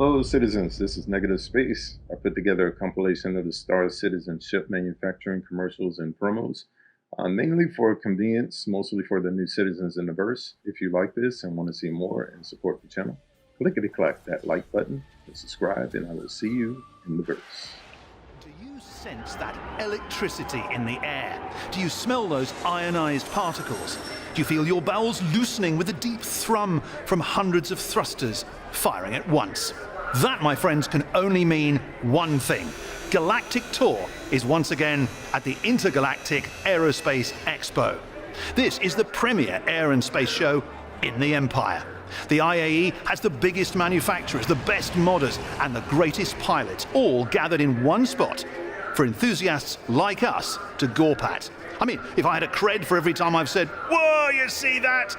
Hello, citizens. This is Negative Space. I put together a compilation of the Star Citizenship manufacturing commercials and promos, mainly for convenience, mostly for the new citizens in the verse. If you like this and want to see more and support the channel, clickety-clack that like button and subscribe, and I will see you in the verse. Do you sense that electricity in the air? Do you smell those ionized particles? Do you feel your bowels loosening with a deep thrum from hundreds of thrusters firing at once? That, my friends, can only mean one thing. Galactic Tour is once again at the Intergalactic Aerospace Expo. This is the premier air and space show in the Empire. The IAE has the biggest manufacturers, the best modders, and the greatest pilots, all gathered in one spot for enthusiasts like us to gawp at. I mean, if I had a cred for every time I've said, "Whoa, you see that?"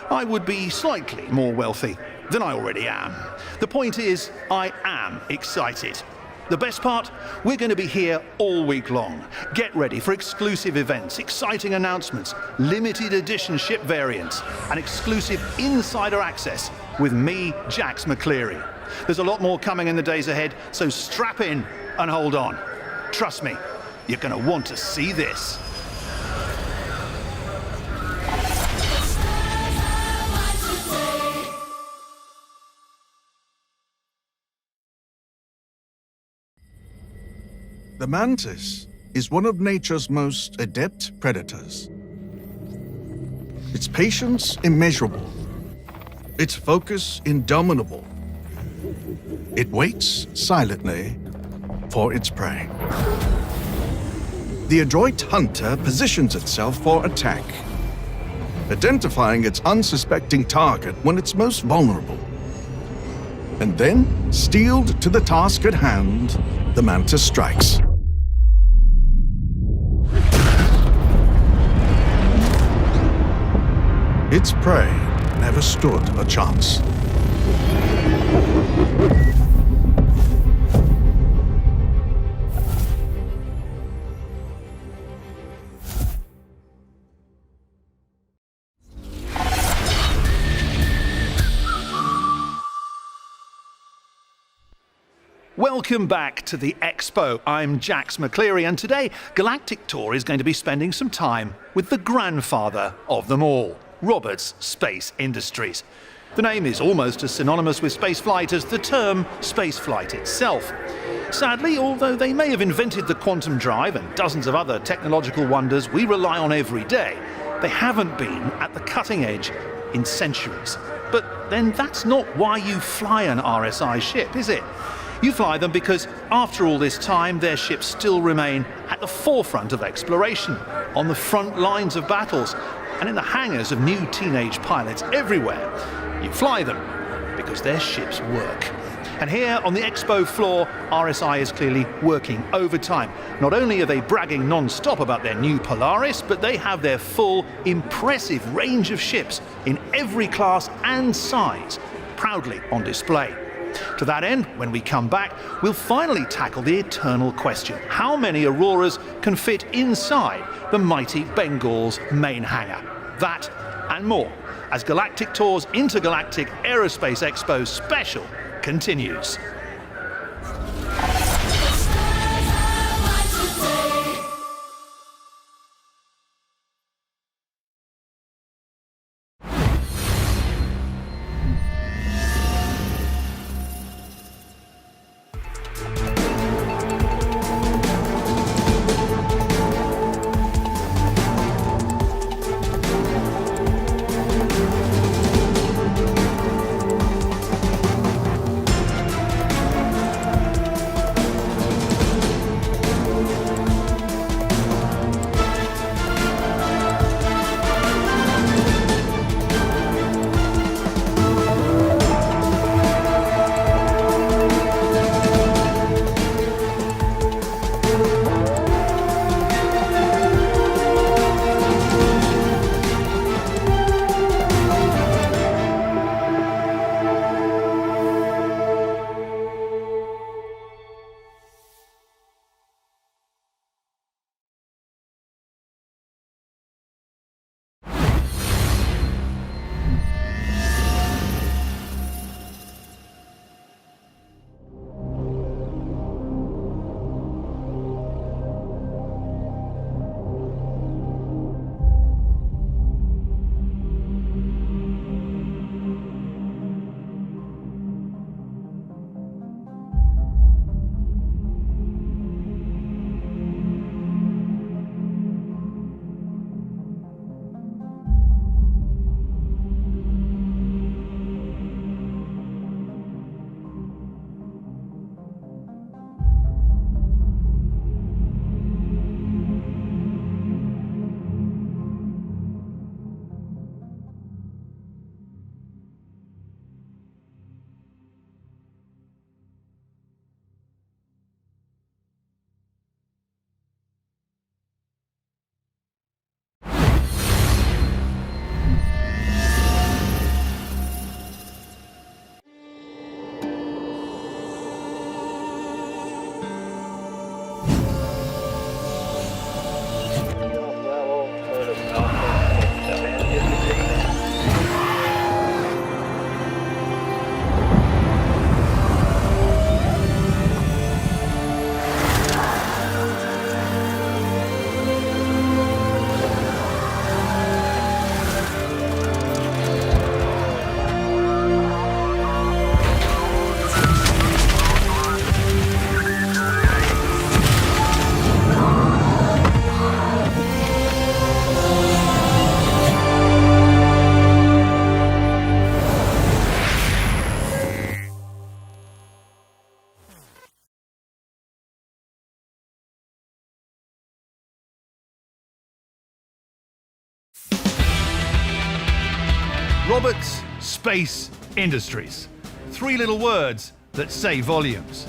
I would be slightly more wealthy than I already am. The point is, I am excited. The best part? We're going to be here all week long. Get ready for exclusive events, exciting announcements, limited edition ship variants, and exclusive insider access with me, Jax McCleary. There's a lot more coming in the days ahead, so strap in and hold on. Trust me, you're going to want to see this. The mantis is one of nature's most adept predators. Its patience immeasurable, its focus indomitable. It waits silently for its prey. The adroit hunter positions itself for attack, identifying its unsuspecting target when it's most vulnerable. And then, steeled to the task at hand, the mantis strikes. Its prey never stood a chance. Welcome back to the Expo. I'm Jax McCleary, and today Galactic Tour is going to be spending some time with the grandfather of them all, Roberts Space Industries. The name is almost as synonymous with spaceflight as the term spaceflight itself. Sadly, although they may have invented the quantum drive and dozens of other technological wonders we rely on every day, they haven't been at the cutting edge in centuries. But then that's not why you fly an RSI ship, is it? You fly them because, after all this time, their ships still remain at the forefront of exploration, on the front lines of battles, and in the hangars of new teenage pilots everywhere. You fly them because their ships work. And here on the Expo floor, RSI is clearly working overtime. Not only are they bragging non-stop about their new Polaris, but they have their full, impressive range of ships in every class and size, proudly on display. To that end, when we come back, we'll finally tackle the eternal question: how many Auroras can fit inside the mighty Bengal's main hangar? That and more as Galactic Tour's Intergalactic Aerospace Expo special continues. Roberts Space Industries. 3 little words that say volumes.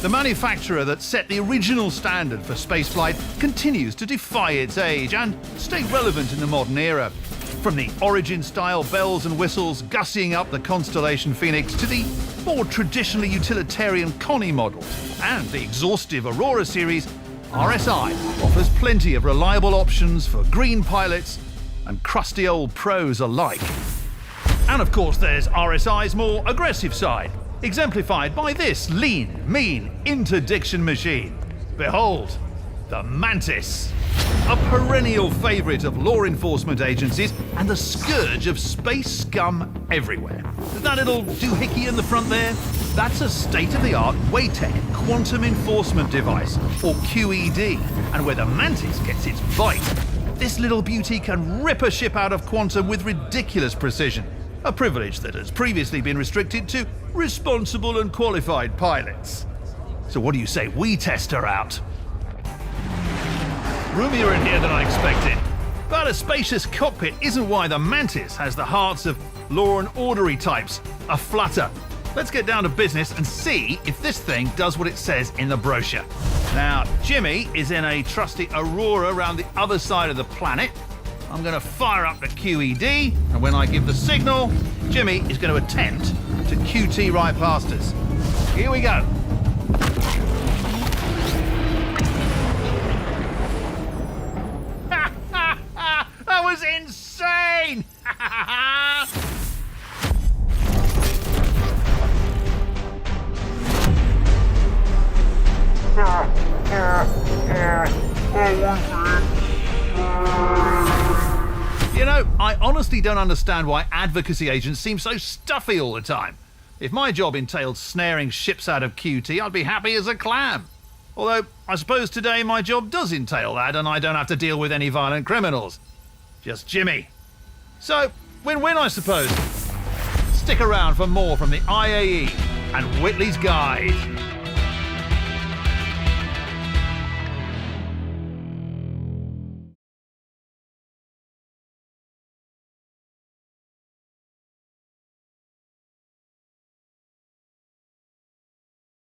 The manufacturer that set the original standard for spaceflight continues to defy its age and stay relevant in the modern era. From the Origin-style bells and whistles gussying up the Constellation Phoenix to the more traditionally utilitarian Connie models and the exhaustive Aurora series, RSI offers plenty of reliable options for green pilots and crusty old pros alike. And of course there's RSI's more aggressive side, exemplified by this lean, mean interdiction machine. Behold, the Mantis. A perennial favourite of law enforcement agencies and the scourge of space scum everywhere. That little doohickey in the front there? That's a state-of-the-art WATEC quantum enforcement device, or QED, and where the Mantis gets its bite. This little beauty can rip a ship out of quantum with ridiculous precision, a privilege that has previously been restricted to responsible and qualified pilots. So what do you say we test her out? Roomier in here than I expected. But a spacious cockpit isn't why the Mantis has the hearts of law and ordery types aflutter. Let's get down to business and see if this thing does what it says in the brochure. Now, Jimmy is in a trusty Aurora around the other side of the planet. I'm going to fire up the QED, and when I give the signal, Jimmy is going to attempt to QT right past us. Here we go. That was insane! You know, I honestly don't understand why advocacy agents seem so stuffy all the time. If my job entailed snaring ships out of QT, I'd be happy as a clam. Although, I suppose today my job does entail that and I don't have to deal with any violent criminals. Just Jimmy. So, win-win, I suppose. Stick around for more from the IAE and Whitley's Guide.